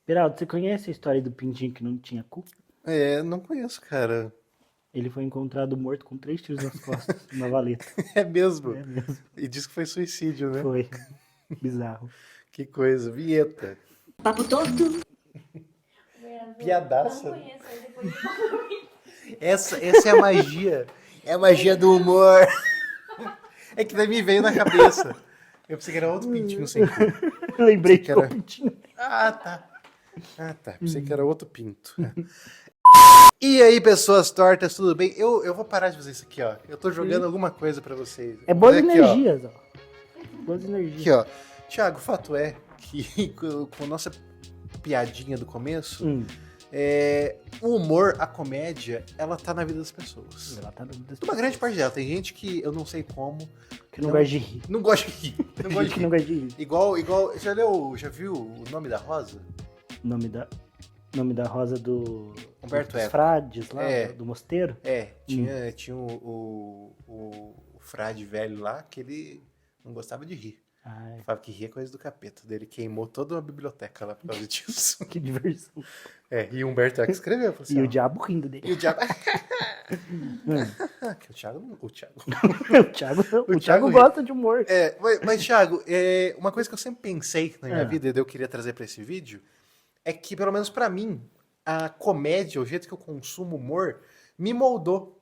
Beraldo, você conhece a história do pintinho que não tinha cu? Não conheço, cara. Ele foi encontrado morto com 3 tiros nas costas, na valeta. É mesmo. É mesmo. E diz que foi suicídio, né? Foi. Bizarro. Que coisa. Vinheta. Papo torto. Piadaça. Não conheço aí depois de Essa é a magia. É a magia do humor. É que daí me veio na cabeça. Eu pensei que era outro pintinho sem cu. Lembrei que que era- era pintinho. Ah, tá. Pensei que era outro pinto. E aí, pessoas tortas, tudo bem? Eu vou parar de fazer isso aqui, ó. Eu tô jogando alguma coisa pra vocês. É boas Aqui, ó. energias, ó. Boas energias. Aqui, ó. Thiago, o fato é que com a nossa piadinha do começo, o humor, a comédia, ela tá na vida das pessoas. Ela tá dando das Uma grande parte dela. Tem gente que eu não sei como. que não gosta de rir. Não gosta de rir. Não Tem gosta gente de que não rir. gosta de rir. Igual. Já viu o Nome da Rosa? Nome da rosa do... Humberto dos Eco. frades lá, É. do mosteiro. Tinha o frade velho lá que ele não gostava de rir. Ai, Falava que rir é coisa do capeta. Ele queimou toda uma biblioteca lá por causa disso. que diversão. E o Humberto Eco escreveu. Falou assim, E ó, o diabo rindo dele. E o diabo. Hum. Que o Thiago. O Thiago Thiago ri. gosta de humor. Mas, Thiago, uma coisa que eu sempre pensei na minha É. vida e eu queria trazer pra esse vídeo é que, pelo menos pra mim, a comédia, o jeito que eu consumo humor, me moldou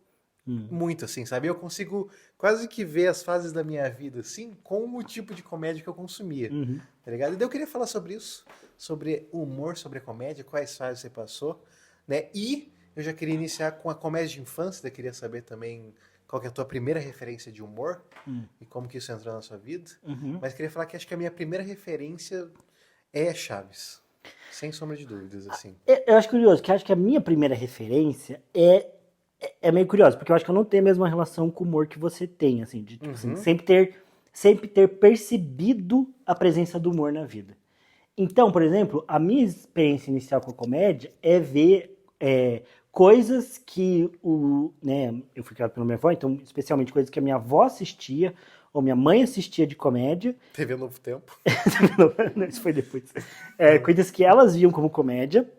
muito, assim, sabe? Eu consigo quase que ver as fases da minha vida, assim, com o tipo de comédia que eu consumia, Uhum. tá ligado? E daí eu queria falar sobre isso, sobre o humor, sobre a comédia, quais fases você passou, né? E eu já queria iniciar com a comédia de infância, eu queria saber também qual que é a tua primeira referência de humor e como que isso entrou na sua vida. Uhum. Mas queria falar que acho que a minha primeira referência é Chaves. Sem sombra de dúvidas, assim. Eu acho curioso, que acho que a minha primeira referência é meio curiosa, porque eu acho que eu não tenho a mesma relação com o humor que você tem, assim, de tipo, assim, sempre ter percebido a presença do humor na vida. Então, por exemplo, a minha experiência inicial com a comédia é ver coisas que eu fui criado pela minha avó, então especialmente coisas que a minha avó assistia, ou minha mãe assistia de comédia. TV Novo Tempo. Não, isso foi depois. Coisas que elas viam como comédia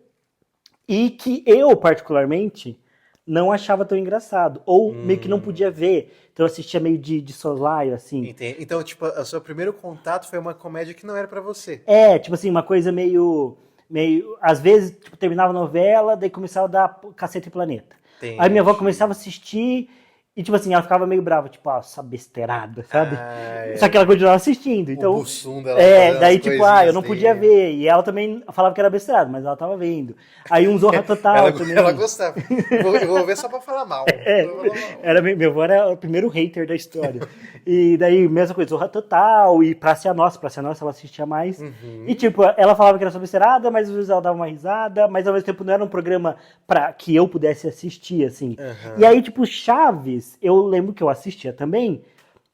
e que eu, particularmente, não achava tão engraçado. Ou meio que não podia ver. Então eu assistia meio de soslaio, assim. Entendi. Então, tipo, o seu primeiro contato foi uma comédia que não era pra você. Tipo assim, uma coisa meio às vezes, tipo, terminava a novela, daí começava a dar Cacete e Planeta. Entendi. Aí minha avó começava a assistir e, tipo assim, ela ficava meio brava, tipo, essa besteirada, sabe? Só que ela continuava assistindo, então... O bussum dela fazendo daí as tipo, coisinhas eu não podia dele. ver. E ela também falava que era besteirada, mas ela tava vendo. Aí um Zorra Total também. Ela gostava. Eu vou ver só pra falar mal. Meu avô era o primeiro hater da história. E daí, mesma coisa, Zorra Total e Praça é Nossa ela assistia mais. E tipo, ela falava que era só besteirada, mas às vezes ela dava uma risada, mas ao mesmo tempo não era um programa pra que eu pudesse assistir, assim. E aí, tipo, Chaves, eu lembro que eu assistia também,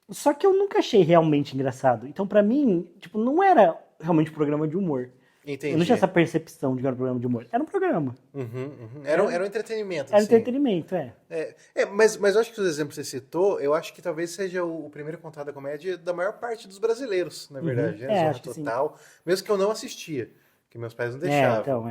só que eu nunca achei realmente engraçado. Então, pra mim, tipo, não era realmente um programa de humor. Entendi. Eu não tinha essa percepção de que era um programa de humor. Era um programa. Era um entretenimento, Era assim. entretenimento, Mas eu acho que os exemplos que você citou, eu acho que talvez seja o primeiro contato da comédia da maior parte dos brasileiros, na verdade. Né? Zorra acho que sim. Total. Mesmo que eu não assistia, que meus pais não deixavam. Então,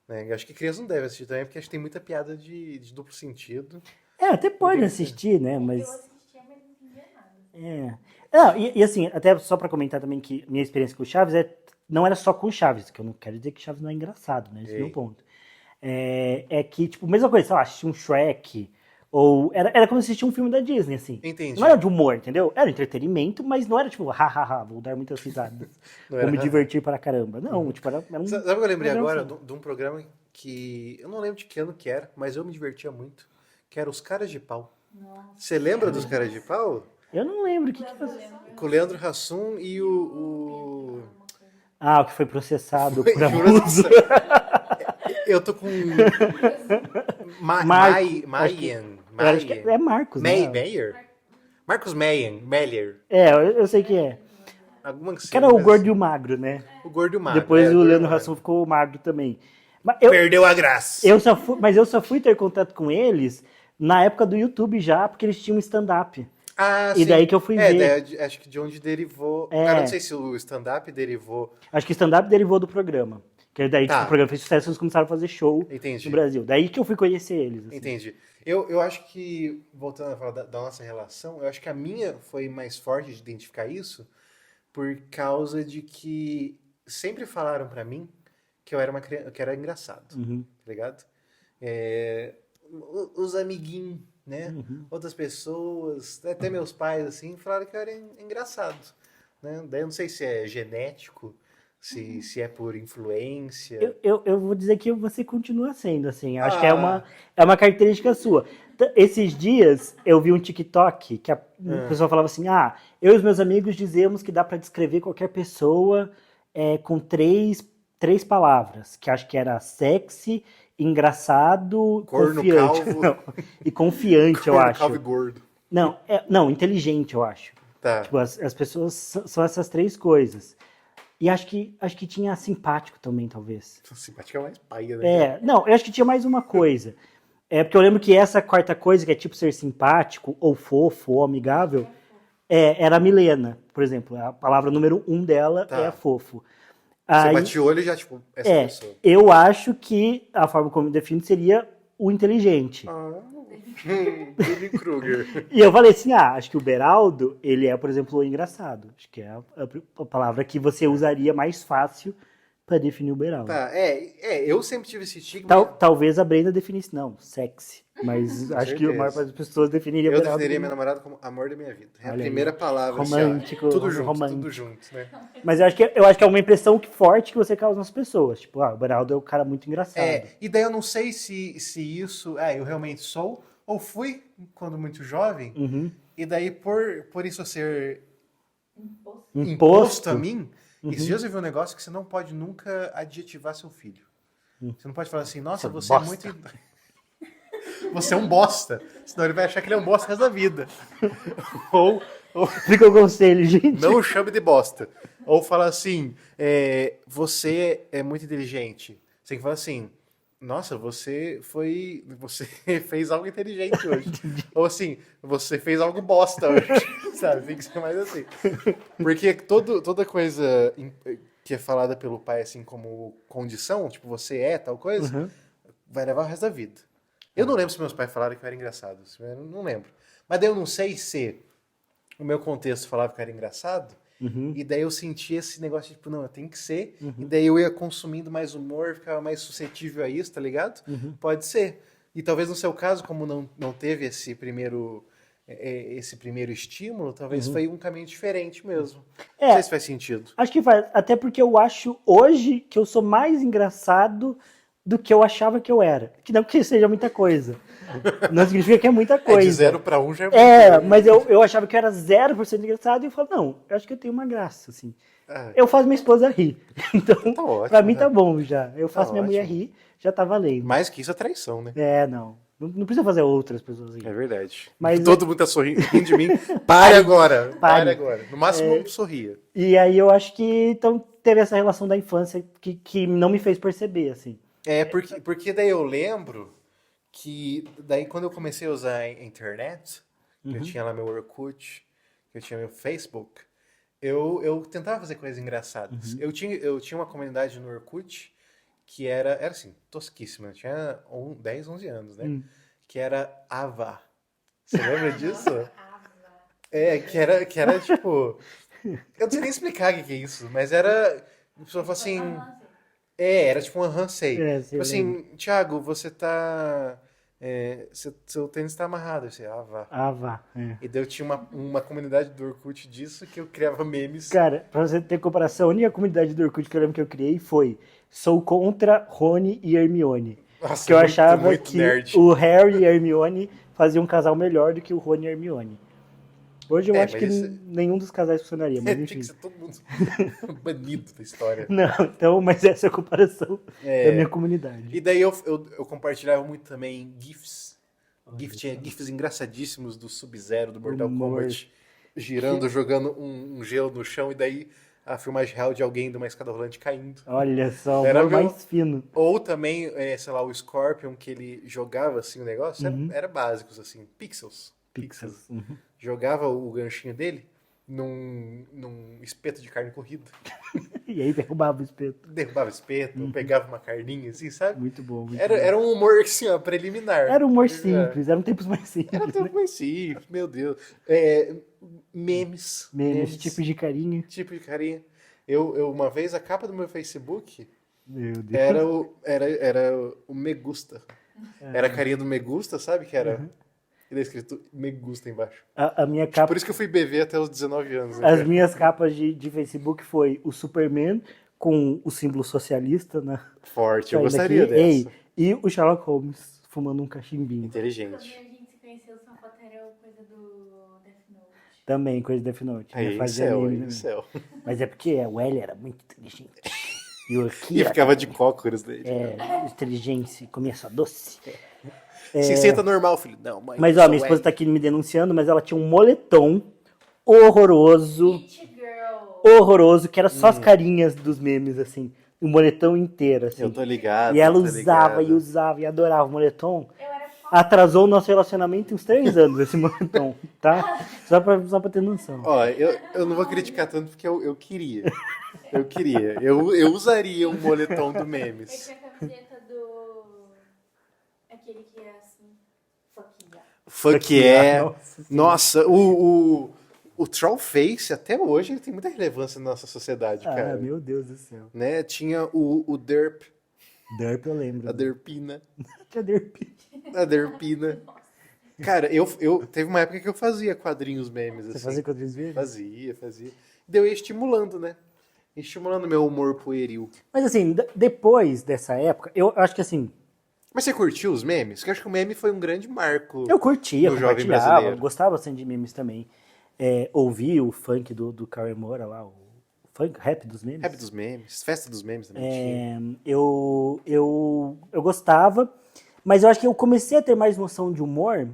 Né? Eu acho que crianças não devem assistir também, porque acho que tem muita piada de duplo sentido. até pode assistir, né? Eu Mas. assistia, mas não entendia nada. Não, e assim, até só pra comentar também que minha experiência com o Chaves não era só com o Chaves, que eu não quero dizer que Chaves não é engraçado, né? Esse é o meu ponto. Que, tipo, mesma coisa, sei lá, assistir um Shrek, ou era como assistir um filme da Disney, assim. Entendi. Não era de humor, entendeu? Era entretenimento, mas não era tipo, hahaha, vou dar muitas risadas, vou me divertir para caramba. Não, tipo, era um... Sabe o que eu lembrei programa agora? assim. De um programa que eu não lembro de que ano que era, mas eu me divertia muito, que era Os Caras de Pau. Você lembra dos Caras de Pau? Eu não lembro o que que fazia. Com o Leandro Hassum e o... O que foi processado Foi, por abuso. Eu tô com... Maien. Eu acho que é Marcos, né? Meyer? Marcos Meyer. Eu sei que é. Alguma Que era o gordo e o magro, né? O gordo e o magro. Depois era o gordo e Leandro magro. Hassum ficou magro também. Mas Perdeu a graça. eu só fui ter contato com eles na época do YouTube já, porque eles tinham stand-up. Ah, E sim. daí que eu fui ver. Acho que de onde derivou... Cara, não sei se o stand-up derivou... Acho que stand-up derivou do programa. Que daí, tipo, Tá. o programa fez sucesso, eles começaram a fazer show Entendi. no Brasil. Daí que eu fui conhecer eles. Assim. Entendi. Eu acho que, voltando a falar da nossa relação, eu acho que a minha foi mais forte de identificar isso por causa de que sempre falaram pra mim que eu era uma criança, que era engraçado, tá ligado? É, os amiguinhos, né? Outras pessoas, até meus pais, assim, falaram que eu era engraçado, né? Daí eu não sei se é genético, se é por influência. Eu vou dizer que você continua sendo, assim. Acho que Ah. é uma característica sua. Esses dias eu vi um TikTok que a pessoa falava assim: eu e os meus amigos dizemos que dá pra descrever qualquer pessoa com três palavras, que acho que era sexy, engraçado, Corno, confiante. calvo. Não, e confiante, eu Corno, acho. calvo e gordo. Não, inteligente, eu acho. Tá. Tipo, as pessoas são essas três coisas. E acho que tinha simpático também, talvez. Simpática é mais paia, né? Não, eu acho que tinha mais uma coisa. Porque eu lembro que essa quarta coisa, que é tipo ser simpático, ou fofo, ou amigável, era a Milena, por exemplo. A palavra número 1 dela Tá. é fofo. Você Aí, bate o olho e já, tipo, essa pessoa. eu acho que a forma como eu defino seria o inteligente. Billy Kruger. E eu falei assim, acho que o Beraldo, ele é, por exemplo, o engraçado. Acho que é a palavra que você usaria mais fácil pra definir o Beraldo. Tá, eu sempre tive esse estigma. Talvez a Brenda definisse, não, sexy. Mas Com acho que a certeza. maior parte das pessoas definiria Eu Beraldo. definiria minha namorada como amor da minha vida. É a Olha aí. primeira palavra. Romântico, assim, ó, tudo junto, romântico. tudo junto, né? Mas eu acho que é uma impressão forte que você causa nas pessoas. Tipo, o Beraldo é um cara muito engraçado. E daí eu não sei se isso, eu realmente sou, ou fui quando muito jovem, e daí por isso eu ser imposto a mim, esses dias eu vi um negócio que você não pode nunca adjetivar seu filho. Você não pode falar assim, nossa, você é bosta. muito... Você é um bosta. Senão ele vai achar que ele é um bosta o resto da vida. ou Fica o conselho, gente. não o chame de bosta. Ou fala assim, você é muito inteligente. Você tem que falar assim, nossa, você fez algo inteligente hoje. Ou assim, você fez algo bosta hoje. Sabe? Tem que ser mais assim. Porque toda coisa que é falada pelo pai assim como condição, tipo, você é tal coisa, vai levar o resto da vida. Eu não lembro se meus pais falaram que eu era engraçado. Eu não lembro. Mas daí eu não sei se o meu contexto falava que eu era engraçado, e daí eu sentia esse negócio de, tipo, não, eu tenho que ser, e daí eu ia consumindo mais humor, ficava mais suscetível a isso, tá ligado? Pode ser. E talvez no seu caso, como não teve esse primeiro estímulo, talvez foi um caminho diferente mesmo. Não sei se faz sentido. Acho que faz. Até porque eu acho hoje que eu sou mais engraçado do que eu achava que eu era. Que não que seja muita coisa. Não significa que é muita coisa. De 0 para 1 já é muito. Mas eu achava que eu era 0% engraçado e eu falo, não, eu acho que eu tenho uma graça, assim. Eu faço minha esposa rir. Então, tá ótimo, pra mim né? tá bom já. Eu faço Tá minha mulher ótimo. rir, já tá valendo. Mais que isso é traição, né? Não. Não precisa fazer outras pessoas rirem. É verdade. Mas todo mundo tá sorrindo de mim. Pare agora. Pare. Pare agora. No máximo, sorria. E aí eu acho que então teve essa relação da infância que não me fez perceber, assim. Porque daí eu lembro que daí quando eu comecei a usar a internet, que eu tinha lá meu Orkut, que eu tinha meu Facebook, eu tentava fazer coisas engraçadas. Eu tinha uma comunidade no Orkut que era assim, tosquíssima. Eu tinha 10, 11 anos, né? Que era Ava. Você lembra disso? Que era tipo... Eu não sei nem explicar o que é isso, mas era... A pessoa fala assim... era tipo um sei. Tipo assim, Thiago, você tá... seu tênis tá amarrado. Eu sei, vá. E daí eu tinha uma comunidade do Orkut disso que eu criava memes. Cara, pra você ter comparação, a única comunidade do Orkut que eu lembro que eu criei foi Sou contra Rony e Hermione. Nossa, que eu achava muito que nerd. o Harry e a Hermione faziam um casal melhor do que o Rony e a Hermione. Hoje eu acho que nenhum dos casais funcionaria, mas enfim. Tinha que ser todo mundo banido da história. Não, então, mas essa é a comparação da minha comunidade. E daí eu compartilhava muito também GIFs. Tinha GIFs engraçadíssimos do Sub-Zero, do Mortal Kombat, girando, jogando um gelo no chão, e daí a filmagem real de alguém de uma escada rolante caindo. Olha só, Era o mais fino. Ou também, sei lá, o Scorpion, que ele jogava assim o negócio, era básicos, assim, pixels. Pixels. Jogava o ganchinho dele, num espeto de carne corrida. E aí derrubava o espeto. Derrubava espeto, pegava uma carninha, assim, sabe? Muito bom. Muito Era, bom. era um humor, assim, ó, preliminar. Era um humor simples, eram tempos mais simples. Era né? tudo mais simples, meu Deus. Memes. Memes, tipos de carinho. Tipo de carinha. Eu, uma vez, a capa do meu Facebook Meu Deus. era o Me Gusta. Era a carinha do Me Gusta, sabe? Que era... Ele é escrito Me Gusta embaixo. A minha capa, Por isso que eu fui BV até os 19 anos. Né, as cara? minhas capas de Facebook foi o Superman com o símbolo socialista, né? Forte, eu Saindo gostaria aqui. dessa. Ei, e o Sherlock Holmes fumando um cachimbinho. Quando Inteligente. a gente se conheceu, sua foto era coisa do Death Note. Também, coisa de Death Note. Aí, Fazia céu, meme aí, também. céu. Mas é porque o L era muito inteligente. E o E Akira, ficava de cócoras dele. inteligência, comia só doce. Se senta normal, filho. Não, mãe. Mas eu ó, sou minha esposa L. tá aqui me denunciando, mas ela tinha um moletom horroroso, It Girl. horroroso, que era só as carinhas dos memes, assim. O moletom inteiro, assim. Eu tô ligado. E ela tô usava ligado. e usava e adorava o moletom. Eu era foda. Atrasou o nosso relacionamento em uns 3 anos, esse moletom, tá? Só pra ter noção. Ó, eu não vou criticar tanto porque eu queria. Eu queria. Eu usaria um moletom do Eu Memes. tinha a camiseta do... Aquele que é assim... Fuck yeah. Fuck yeah. Nossa. Nossa, o Trollface, até hoje, ele tem muita relevância na nossa sociedade, Ah, cara. meu Deus do céu. Né? Tinha o Derp, Derp eu lembro. a Derpina. Tinha Derp. A Derpina. Cara, teve uma época que eu fazia quadrinhos memes, Você assim. fazia quadrinhos verdes? Fazia. Daí eu ia estimulando, né? Estimulando meu humor pueril. Mas assim, depois dessa época, eu acho que assim, Mas você curtiu os memes? Porque eu acho que o meme foi um grande marco. eu curtia, No jovem compartilhava, brasileiro. gostava bastante de memes também. Ouvi o funk do Cauê Moura lá, o funk, rap dos memes. Rap dos memes, festa dos memes também tinha. Eu gostava, mas eu acho que eu comecei a ter mais noção de humor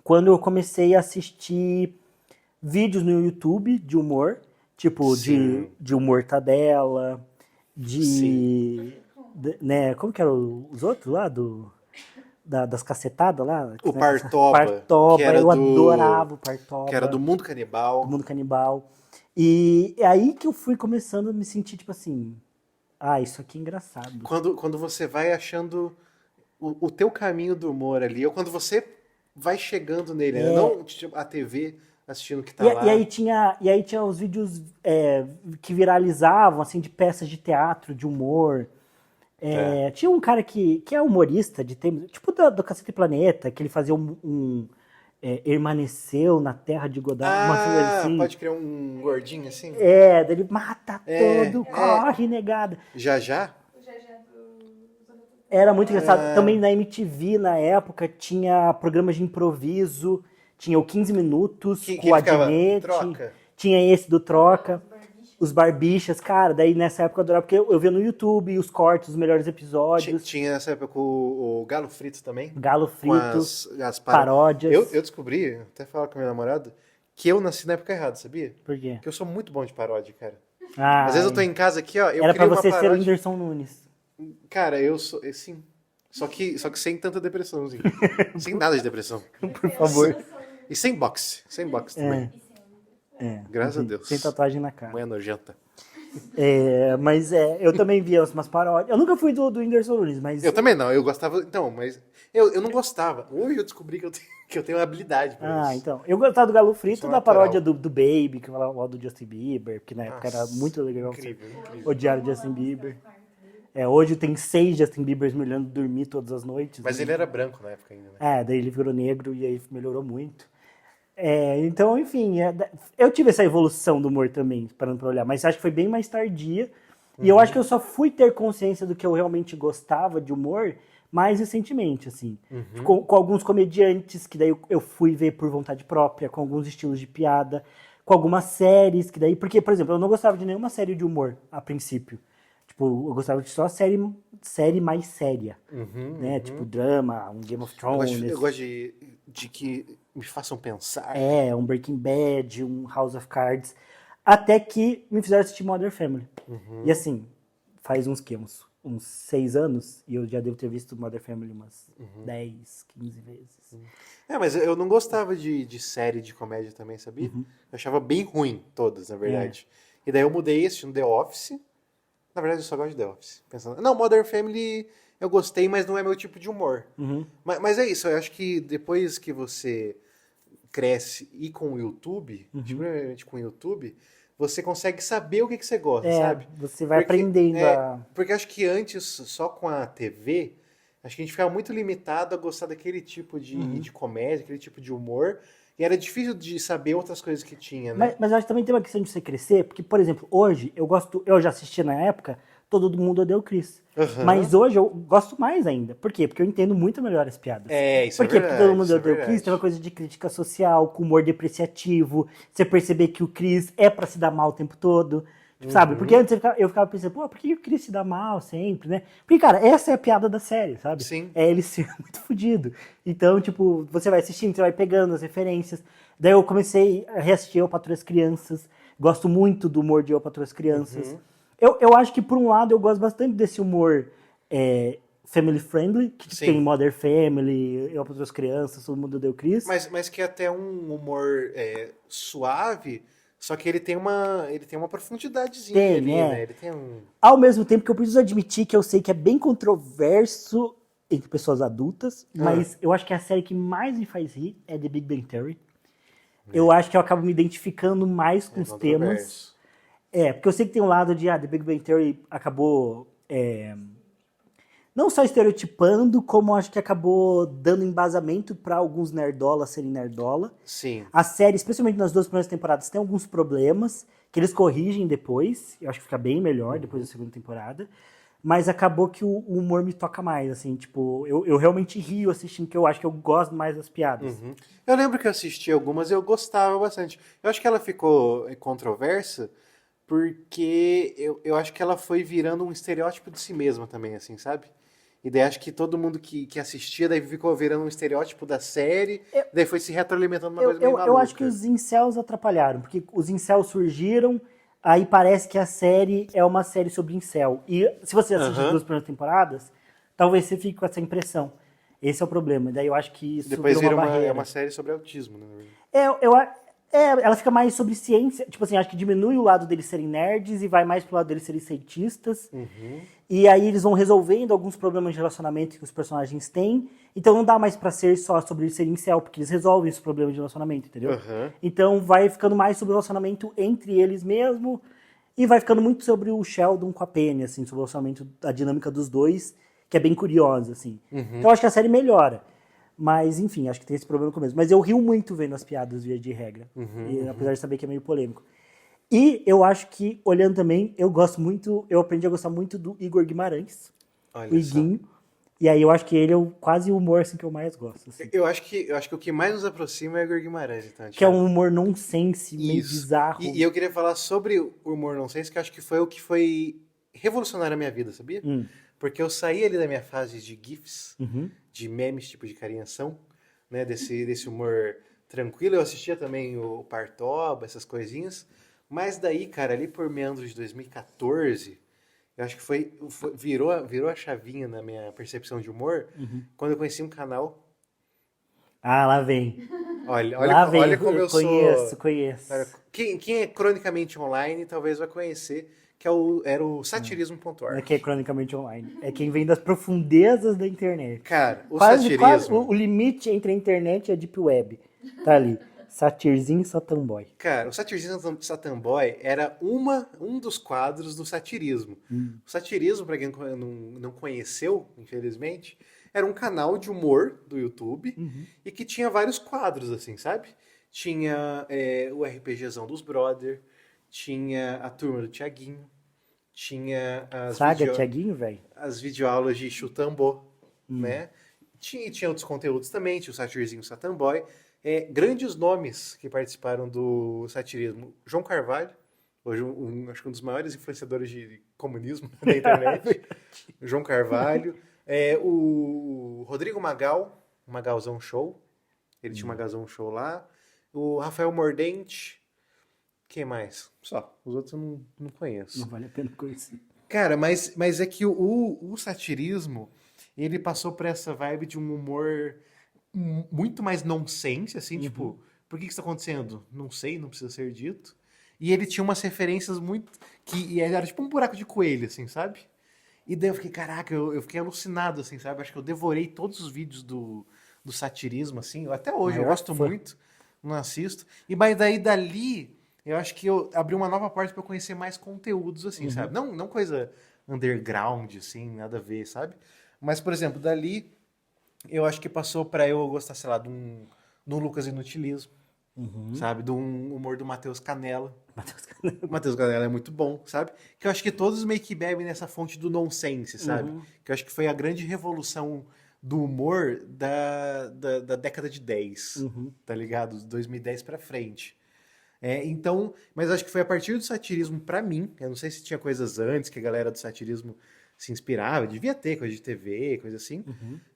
quando eu comecei a assistir vídeos no YouTube de humor, tipo Sim. de humor Tadela, Sim. né, como que eram os outros lá das cacetadas lá? O Partoba, Partoba, que era eu do- adorava o Partoba. Que era do Mundo Canibal. do Mundo Canibal. E é aí que eu fui começando a me sentir, tipo assim, isso aqui é engraçado. Quando você vai achando o teu caminho do humor ali, ou quando você vai chegando nele, né? Não tipo, a TV assistindo o que tá lá. E aí tinha os vídeos que viralizavam, assim, de peças de teatro, de humor. Tinha um cara que é humorista, tipo do Cacete Planeta, que ele fazia Hermaneceu na Terra de Godard, uma coisa assim. Pode criar um gordinho assim? Daí ele mata É, todo, corre, negada. Já? O Jajá do... Era muito engraçado. Também na MTV, na época, tinha programas de improviso, tinha o 15 Minutos, Que com o ficava, Adnet, Troca. tinha esse do Troca, os Barbichas, cara, daí nessa época eu adorava, porque eu via no YouTube os cortes, os melhores episódios, Tinha essa época o Galo Frito também. Galo Com Frito, as paródias. Eu descobri, até falar com a minha namorada, que eu nasci na época errada, sabia? Por quê? Porque eu sou muito bom de paródia, cara. Ah, Às vezes eu tô em casa aqui, ó, eu era pra crio uma você ser o paródia. Whindersson Nunes. Cara, eu sou, sim. Só que sem tanta depressão, assim. Sem nada de depressão. Por favor. E sem boxe também. Graças a Deus. Sem tatuagem na cara. Mãe nojenta. Mas eu também via umas paródias. Eu nunca fui do Whindersson Nunes, mas... Eu também não, eu gostava. Então, mas. Eu não gostava. Hoje eu descobri que eu tenho uma habilidade pra isso. então. Eu gostava do Galo Frito, Isso é da natural. paródia do Baby, que falava do Justin Bieber, porque na época era Nossa, muito legal. incrível. Odiar o Justin Bieber. Hoje tem 6 Justin Biebers me olhando dormir todas as noites. Mas né? ele era branco na época ainda, né? Daí ele virou negro e aí melhorou muito. Então, enfim, eu tive essa evolução do humor também, parando pra olhar, mas acho que foi bem mais tardia. E eu acho que eu só fui ter consciência do que eu realmente gostava de humor mais recentemente, assim. Com alguns comediantes, que daí eu fui ver por vontade própria, com alguns estilos de piada, com algumas séries, que daí... Porque, por exemplo, eu não gostava de nenhuma série de humor, a princípio. Tipo, eu gostava de só série mais séria, né? Tipo, drama, um Game of Thrones. Eu gosto de que me façam pensar. Um Breaking Bad, um House of Cards. Até que me fizeram assistir Modern Family. E assim, faz uns 6 anos, e eu já devo ter visto Modern Family umas 10, 15 vezes. Mas eu não gostava de série de comédia também, sabia? Eu achava bem ruim todas, na verdade. E daí eu mudei assistindo The Office. Na verdade, eu só gosto de The Office. Pensando, não, Modern Family eu gostei, mas não é meu tipo de humor. Mas é isso, eu acho que depois que você cresce e com o YouTube, principalmente com o YouTube, você consegue saber o que você gosta, sabe? Você vai aprendendo a... Porque acho que antes, só com a TV, acho que a gente ficava muito limitado a gostar daquele tipo de comédia, aquele tipo de humor, e era difícil de saber outras coisas que tinha, né? Mas acho que também tem uma questão de você crescer, porque, por exemplo, hoje eu já assisti na época Todo Mundo Odeia o Chris. Mas hoje eu gosto mais ainda. Por quê? Porque eu entendo muito melhor as piadas. Isso Por quê? é verdade. Porque Todo Mundo Odeia o Chris tem uma coisa de crítica social, com humor depreciativo, você perceber que o Chris é pra se dar mal o tempo todo. Tipo, sabe? Porque antes eu ficava pensando, pô, por que o Chris se dá mal sempre, né? Porque, cara, essa é a piada da série, sabe? Sim. É ele ser muito fodido. Então, tipo, você vai assistindo, você vai pegando as referências. Daí eu comecei a reassistir Eu, Patroa e as Crianças. Gosto muito do humor de Eu, Patroa e as Crianças. Eu acho que, por um lado, eu gosto bastante desse humor family friendly, que Sim. tem Modern Family, Eu, Patroa e as Crianças, Todo Mundo Odeia o Chris. Mas que é até um humor suave, só que ele tem uma profundidadezinha Tem, ali, é. né? Ele tem um... Ao mesmo tempo que eu preciso admitir que eu sei que é bem controverso entre pessoas adultas, mas eu acho que a série que mais me faz rir é The Big Bang Theory. Eu acho que eu acabo me identificando mais com os temas. Porque eu sei que tem um lado de, The Big Bang Theory acabou não só estereotipando, como acho que acabou dando embasamento para alguns nerdolas serem nerdola. Sim. A série, especialmente nas 2 primeiras temporadas, tem alguns problemas que eles corrigem depois. Eu acho que fica bem melhor depois da segunda temporada. Mas acabou que o humor me toca mais, assim, tipo, eu realmente rio assistindo, que eu acho que eu gosto mais das piadas. Eu lembro que eu assisti algumas e eu gostava bastante. Eu acho que ela ficou controversa porque eu acho que ela foi virando um estereótipo de si mesma também, assim, sabe? E daí acho que todo mundo que assistia daí ficou virando um estereótipo da série, daí foi se retroalimentando uma coisa meio maluca. Eu acho que os incels atrapalharam, porque os incels surgiram, aí parece que a série é uma série sobre incel. E se você assistir as 2 primeiras temporadas, talvez você fique com essa impressão. Esse é o problema. Daí eu acho que isso Depois virou vira uma barreira. uma série sobre autismo, né? Ela fica mais sobre ciência. Tipo assim, acho que diminui o lado deles serem nerds e vai mais pro lado deles serem cientistas. E aí eles vão resolvendo alguns problemas de relacionamento que os personagens têm. Então não dá mais pra ser só sobre eles serem incel, porque eles resolvem esses problemas de relacionamento, entendeu? Então vai ficando mais sobre o relacionamento entre eles mesmo. E vai ficando muito sobre o Sheldon com a Penny, assim, sobre o relacionamento, a dinâmica dos dois, que é bem curiosa, assim. Então eu acho que a série melhora. Mas, enfim, acho que tem esse problema no começo. Mas eu rio muito vendo as piadas, via de regra. Apesar de saber que é meio polêmico. E eu acho que, olhando também, eu aprendi a gostar muito do Igor Guimarães. Olha o Iguinho. E aí eu acho que ele é quase o humor assim, que eu mais gosto. Assim. Eu acho que o que mais nos aproxima é o Igor Guimarães, então. Que é um humor nonsense, meio bizarro. E eu queria falar sobre o humor nonsense, que eu acho que foi o que foi revolucionário na minha vida, sabia? Porque eu saí ali da minha fase de GIFs, de memes, tipo de carinhação, né? Desse humor tranquilo. Eu assistia também o Partoba, essas coisinhas. Mas daí, cara, ali por meados de 2014, eu acho que virou a chavinha na minha percepção de humor, quando eu conheci um canal. Ah, lá vem. Olha como eu sou... Conheço. Quem é cronicamente online talvez vai conhecer, que era o satirismo.org. Não é que é cronicamente online. É quem vem das profundezas da internet. Cara, Quase satirismo... o limite entre a internet e a Deep Web. Tá ali. Satirzinho Satanboy. Cara, o Satirzinho Satanboy era um dos quadros do satirismo. O satirismo, pra quem não conheceu, infelizmente, era um canal de humor do YouTube e que tinha vários quadros, assim, sabe? Tinha o RPGzão dos Brother, tinha a turma do Tiaguinho, tinha Tiaguinho, velho? As videoaulas de Chutambô, né? Tinha outros conteúdos também, tinha o Satirzinho Satanboy. Grandes nomes que participaram do satirismo. João Carvalho, hoje acho que um dos maiores influenciadores de comunismo da internet. João Carvalho. O Rodrigo Magal, o Magalzão Show. Ele tinha o Magalzão Show lá. O Rafael Mordente. Quem mais? Só. Os outros eu não conheço. Não vale a pena conhecer. Cara, mas é que o satirismo, ele passou por essa vibe de um humor muito mais nonsense, assim, tipo, por que que isso tá acontecendo? Não sei, não precisa ser dito. E ele tinha umas referências muito. Que era tipo um buraco de coelho, assim, sabe? E daí eu fiquei, caraca, eu fiquei alucinado, assim, sabe? Acho que eu devorei todos os vídeos do satirismo, assim. Até hoje eu Maior gosto fã. muito, não assisto. E mas daí dali, eu acho que eu abri uma nova porta pra eu conhecer mais conteúdos, assim, sabe? Não coisa underground, assim, nada a ver, sabe? Mas, por exemplo, dali eu acho que passou pra eu gostar, sei lá, de um Lucas Inutilismo, sabe? De um humor do Matheus Canella. Matheus O Matheus Canella é muito bom, sabe? Que eu acho que todos meio que bebem nessa fonte do nonsense, sabe? Que eu acho que foi a grande revolução do humor da década de 10, tá ligado? De 2010 pra frente. Então, mas acho que foi a partir do satirismo pra mim. Eu não sei se tinha coisas antes que a galera do satirismo se inspirava. Devia ter coisa de TV, coisa assim.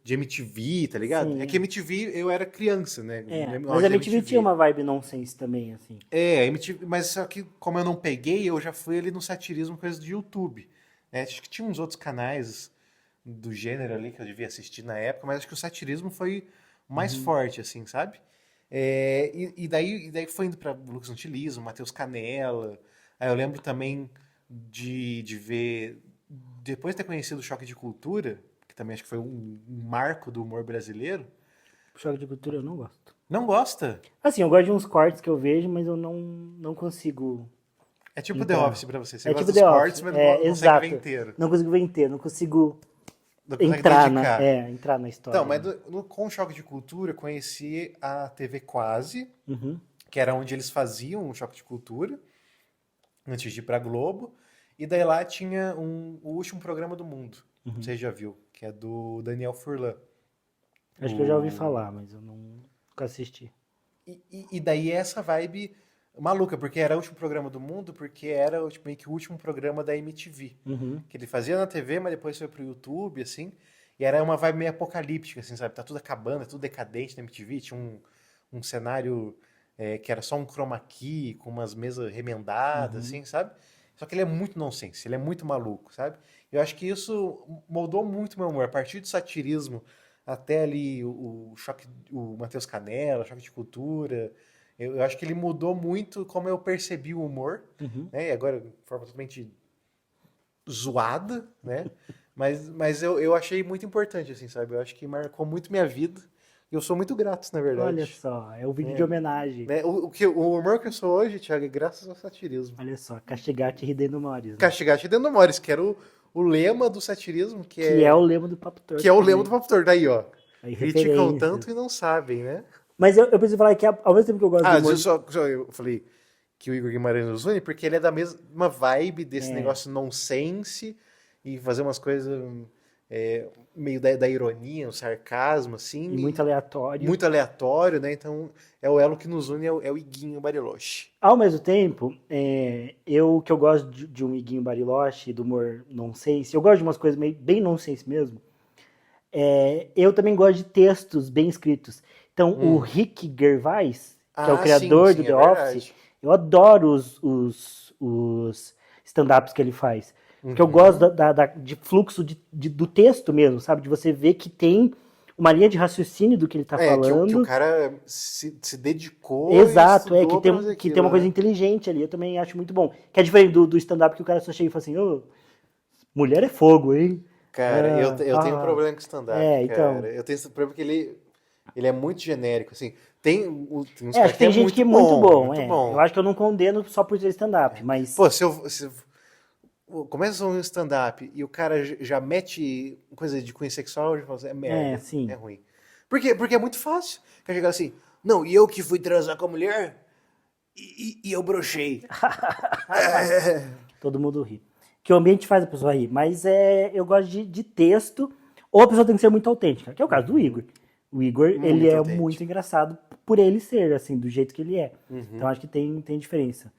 De MTV, tá ligado? É Sim. que MTV eu era criança, né? É, No mas auge a da MTV tinha uma vibe nonsense também, assim. a MTV, mas só que como eu não peguei, eu já fui ali no satirismo, coisa do YouTube. Né? Acho que tinha uns outros canais do gênero ali que eu devia assistir na época, mas acho que o satirismo foi mais forte, assim, sabe? E daí foi indo pra Lucas Antilismo, Matheus Canella. Aí eu lembro também de ver, depois de ter conhecido o Choque de Cultura, que também acho que foi um marco do humor brasileiro. Choque de cultura eu não gosto. Não gosta? Assim, eu gosto de uns cortes que eu vejo, mas eu não consigo É tipo The entrar. Office pra você. Você É gosta tipo dos The cortes, Office. mas É, não consegue ver exato. inteiro. Não consigo ver inteiro, não consigo Não consegue entrar dedicar. entrar na história. Então, mas com o Choque de Cultura, eu conheci a TV Quase, Uhum. que era onde eles faziam o Choque de Cultura, antes de ir pra Globo. E daí lá tinha o último programa do mundo, você já viu, que é do Daniel Furlan. Acho que eu já ouvi falar, mas eu nunca assisti. E daí é essa vibe maluca, porque era o último programa do mundo, porque era tipo, meio que o último programa da MTV. Que ele fazia na TV, mas depois foi pro YouTube, assim. E era uma vibe meio apocalíptica, assim, sabe? Tá tudo acabando, é tudo decadente na MTV. Tinha um cenário que era só um chroma key, com umas mesas remendadas, assim, sabe? Só que ele é muito nonsense, ele é muito maluco, sabe? Eu acho que isso moldou muito meu humor. A partir do satirismo até ali o choque, o Matheus Canella, Choque de Cultura. Eu acho que ele mudou muito como eu percebi o humor, né? E agora, de forma totalmente zoada, né? Mas eu achei muito importante, assim, sabe? Eu acho que marcou muito minha vida. E eu sou muito grato, na Olha verdade. só, é o vídeo de homenagem. Né? O humor que eu sou hoje, Thiago, é graças ao satirismo. Olha só, Castigate Ridendo Mores, né? Castigate dentro do Morris, que era o lema do satirismo, Que é o lema do Papo Torto. que é o lema também. do Papo Torto. Daí, ó. Aí, Criticam referências. tanto e não sabem, né? Mas eu preciso falar que ao mesmo tempo que eu gosto do humor... Eu falei que o Igor Guimarães nos une porque ele é da mesma vibe desse negócio nonsense e fazer umas coisas meio da ironia, um sarcasmo, assim. E muito aleatório. Muito aleatório, né? Então, é o elo que nos une, é o Iguinho Bariloche. Ao mesmo tempo, que eu gosto de um Iguinho Bariloche, do humor nonsense, eu gosto de umas coisas bem nonsense mesmo, eu também gosto de textos bem escritos. Então, o Rick Gervais, que é o criador sim, do é The verdade. Office, eu adoro os stand-ups que ele faz. Porque eu gosto de fluxo do texto mesmo, sabe? De você ver que tem uma linha de raciocínio do que ele tá falando. Que o cara se dedicou Exato, e estudou pra fazer que aquilo, tem uma coisa né? inteligente ali, eu também acho muito bom. Que é diferente do stand-up que o cara só chega e fala assim, ô, mulher é fogo, hein? Cara, eu tenho um problema com stand-up, então. cara. Eu tenho esse problema porque ele é muito genérico, assim. Tem uns Acho caras que tem gente que é muito bom, muito bom. Eu acho que eu não condeno só por ser stand-up, mas... Pô, se começa um stand-up e o cara já mete coisa de cunho sexual, eu já falo assim, é merda, sim. é ruim. Por quê? Porque é muito fácil. Quer chegar assim, não, e eu que fui transar com a mulher e eu brochei. Todo mundo ri. Que o ambiente faz a pessoa rir, mas eu gosto de texto, ou a pessoa tem que ser muito autêntica, que é o caso do Igor. O Igor, ele é autêntico. muito engraçado por ele ser, assim, do jeito que ele é. Então acho que tem diferença.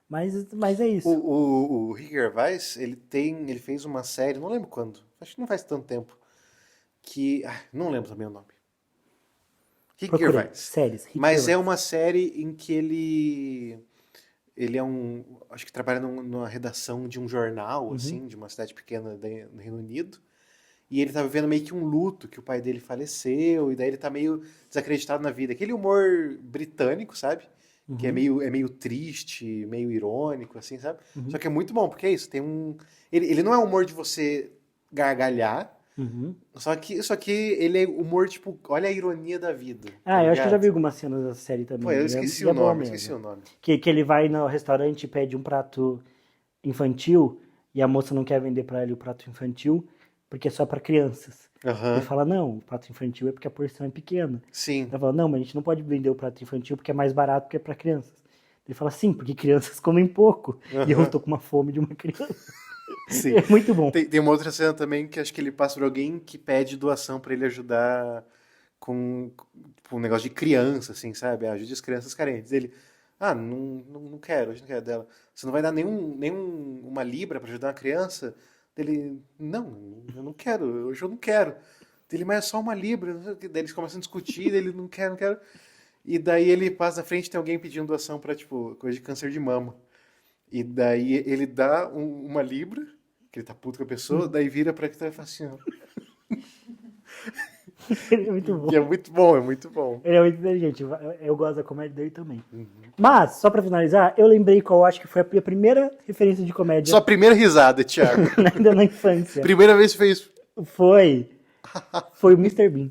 Mas é isso. O Rick Gervais, ele fez uma série, não lembro quando, acho que não faz tanto tempo, não lembro também o nome. Rick Procurei. Gervais. Séries. Rick Mas é Gervais. uma série em que ele é acho que trabalha numa redação de um jornal, assim, de uma cidade pequena no Reino Unido. E ele tá vivendo meio que um luto, que o pai dele faleceu, e daí ele tá meio desacreditado na vida. Aquele humor britânico, sabe? Que é meio triste, meio irônico, assim, sabe? Só que é muito bom, porque é isso, tem Ele não é humor de você gargalhar, só que ele é humor, tipo, olha a ironia da vida. Eu acho que eu já vi algumas cenas da série também. Pô, eu E esqueci é o boa nome, mesmo. esqueci o nome. Que ele vai no restaurante e pede um prato infantil e a moça não quer vender pra ele o prato infantil porque é só pra crianças. Aham. Ele fala, não, o prato infantil é porque a porção é pequena. Sim. Ela fala, não, mas a gente não pode vender o prato infantil porque é mais barato porque é pra crianças. Ele fala, sim, porque crianças comem pouco. E eu estou com uma fome de uma criança. Sim. É muito bom. Tem uma outra cena também que acho que ele passa por alguém que pede doação pra ele ajudar com tipo, um negócio de criança, assim, sabe? Ajude as crianças carentes. Ele, não quero, hoje não quero dela. Você não vai dar uma libra pra ajudar uma criança? Ele, não, eu não quero, hoje eu não quero. Ele, mas é só uma libra. Daí eles começam a discutir, ele, não quero. E daí ele passa na frente, tem alguém pedindo doação pra, tipo, coisa de câncer de mama. E daí ele dá uma libra, que ele tá puto com a pessoa, daí vira pra que tá e fala assim, ó. Ele é muito bom. E é muito bom, é muito bom. Ele é muito inteligente. Eu gosto da comédia dele também. Mas, só pra finalizar, eu lembrei qual eu acho que foi a primeira referência de comédia Sua primeira risada, Thiago. ainda na infância. Primeira vez que fez Foi o Mr. Bean.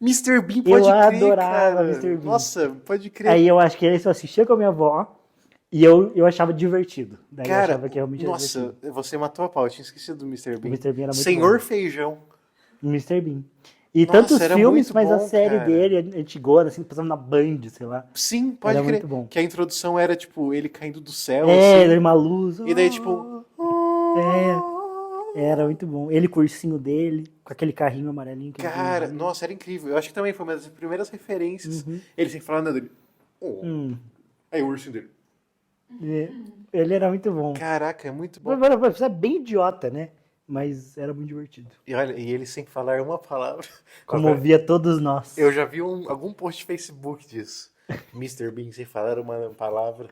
Mr. Bean, pode Eu crer, adorava cara. Mr. Bean. Nossa, pode crer. Aí eu acho que esse eu assistia com a minha avó e eu achava divertido. Daí eu Cara, achava que realmente era nossa, divertido. você matou a pau, eu tinha esquecido do Mr. Bean. O Mr. Bean era muito Senhor bom. Feijão. O Mr. Bean. E Nossa, tantos era filmes, muito mas a bom, série cara. dele, antigona, assim, passando na Band, sei lá. Sim, pode Era crer. muito bom. Que a introdução era, tipo, ele caindo do céu, Era assim. uma luz. E daí, tipo... Era muito bom. Ele com o ursinho dele, com aquele carrinho amarelinho. Que ele Cara, tinha. nossa, era incrível. Eu acho que também foi uma das primeiras referências. Ele sempre falando nada dele. Aí o ursinho dele. Ele era muito bom. Caraca, é muito bom. Você é bem idiota, né? Mas era muito divertido. E olha, e ele sem falar uma palavra. Comovia todos nós. Eu já vi algum post de Facebook disso. Mr. Bean sem falar uma palavra.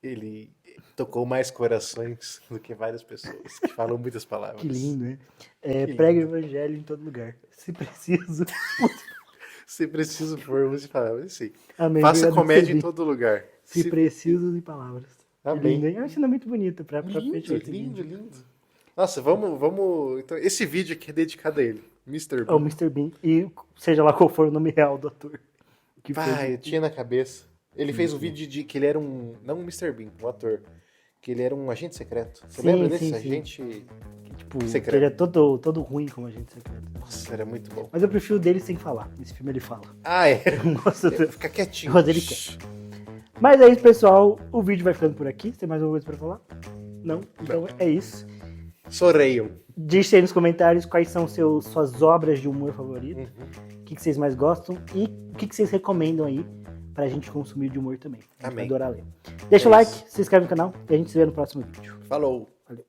Ele tocou mais corações do que várias pessoas que falam muitas palavras. Que lindo, né? lindo. Prega o evangelho em todo lugar. Se preciso. Se preciso for, use palavras. Sim. Amém. Faça Obrigado, comédia Mr. em todo lugar. Se preciso de palavras. Amém. Que lindo, hein? Eu acho muito bonito pra fechar Lindo, esse lindo, vídeo. lindo. Nossa, vamos. Então, esse vídeo aqui é dedicado a ele, Mr. Ao Bean. Mr. Bean. E seja lá qual for o nome real do ator. Que Eu tinha na cabeça. Ele fez um vídeo de que ele era um. Não um Mr. Bean, um ator. Que ele era um agente secreto. Você Sim, lembra desse sim, sim. agente tipo, secreto? que ele é todo ruim como agente secreto. Nossa, era muito bom. Mas eu prefiro dele sem falar. Nesse filme ele fala. Ah, é. Eu não gosto do... Fica quietinho. Mas ele quer. Mas é isso, pessoal. O vídeo vai ficando por aqui. Tem mais alguma coisa pra falar? Não? Então é isso. Sorreiam. Deixe aí nos comentários quais são suas obras de humor favorito. O que vocês mais gostam e o que vocês recomendam aí pra gente consumir de humor também. A gente vai Amém. adorar ler. Deixa o like, se inscreve no canal e a gente se vê no próximo vídeo. Falou. Valeu.